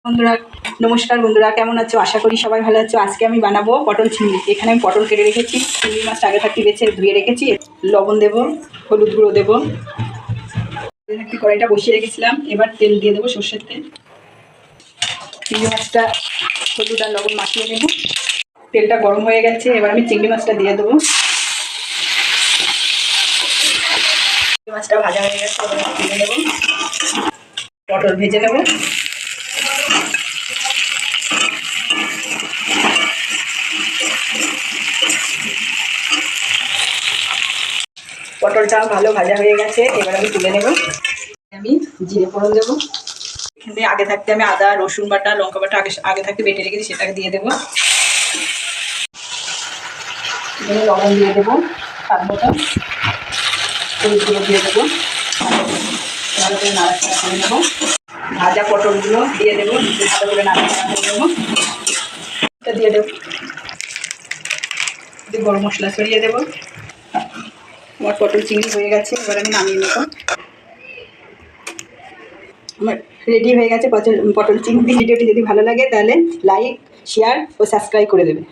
বন্ধুরা নমস্কার। বন্ধুরা কেমন আছো? আশা করি সবাই ভালো আছো। আজকে আমি বানাবো পটল চিংড়ি। এখানে আমি পটল কেটে রেখেছি, চিংড়ি মাছটা আগে থাকতে বেছে ধুয়ে রেখেছি। লবণ দেবো, হলুদ গুঁড়ো দেবো। কড়াইটা বসিয়ে রেখেছিলাম, এবার তেল দিয়ে দেবো, সর্ষের তেল। চিংড়ি মাছটা হলুদ আর লবণ মাখিয়ে নেব। তেলটা গরম হয়ে গেছে, এবার আমি চিংড়ি মাছটা দিয়ে দেবো। চিংড়ি মাছটা ভাজা হয়ে গেছে, এবার আমি তুলে নেবো। পটল ভেজে নেবো। পটলটা ভালো ভাজা হয়ে গেছে, এবার আমি তুলে নেব। আমি জিরে ফোড়ন দেবো। এখানে আগে থাকতে আমি আদা রসুন বাটা লঙ্কা বাটা আগে থাকতে বেটে রেখেছি, সেটাকে দিয়ে দেবো। লবণ দিয়ে দেবো, স্বাদ মতো হলুদ গুঁড়ো দিয়ে দেবো। ভালো করে নাড়াচাড়া করে নেবো। ভাজা পটলগুলো দিয়ে দেবো, ভালো করে নাড়াচাড়া করে নেবো। এটা দিয়ে দেবো, গরম মশলা ছড়িয়ে দেবো। আমার পটল চিংড়ি হয়ে গেছে, এবার আমি নামিয়ে নেবো। আমার রেডি হয়ে গেছে পটল চিংড়ি। ভিডিওটি যদি ভালো লাগে তাহলে লাইক শেয়ার ও সাবস্ক্রাইব করে দেবে।